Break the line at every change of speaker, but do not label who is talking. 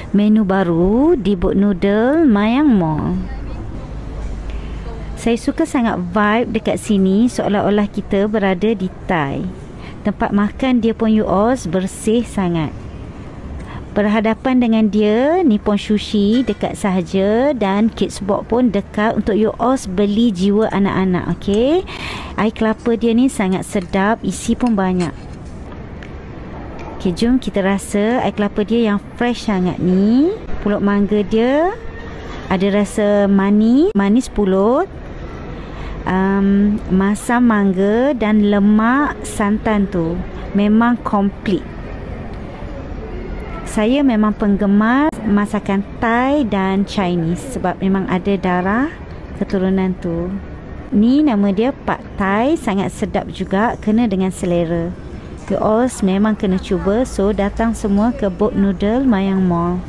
Menu baru di Boat Noodle Mayang Mall. Saya suka sangat vibe dekat sini, seolah-olah kita berada di Thai. Tempat makan dia pun yours, bersih sangat. Berhadapan dengan dia, Nippon Sushi dekat sahaja dan Kids Box pun dekat untuk yours beli jiwa anak-anak. Okay, air kelapa dia ni sangat sedap, isi pun banyak. Okay, jom kita rasa air kelapa dia yang fresh sangat ni. Pulut mangga dia ada rasa manis pulut, masam mangga dan lemak santan tu memang komplit. Saya memang penggemar masakan Thai dan Chinese sebab memang ada darah keturunan tu. Ni nama dia Pad Thai, sangat sedap juga, kena dengan selera. You all memang kena cuba, so datang semua ke Boat Noodle Mayang Mall.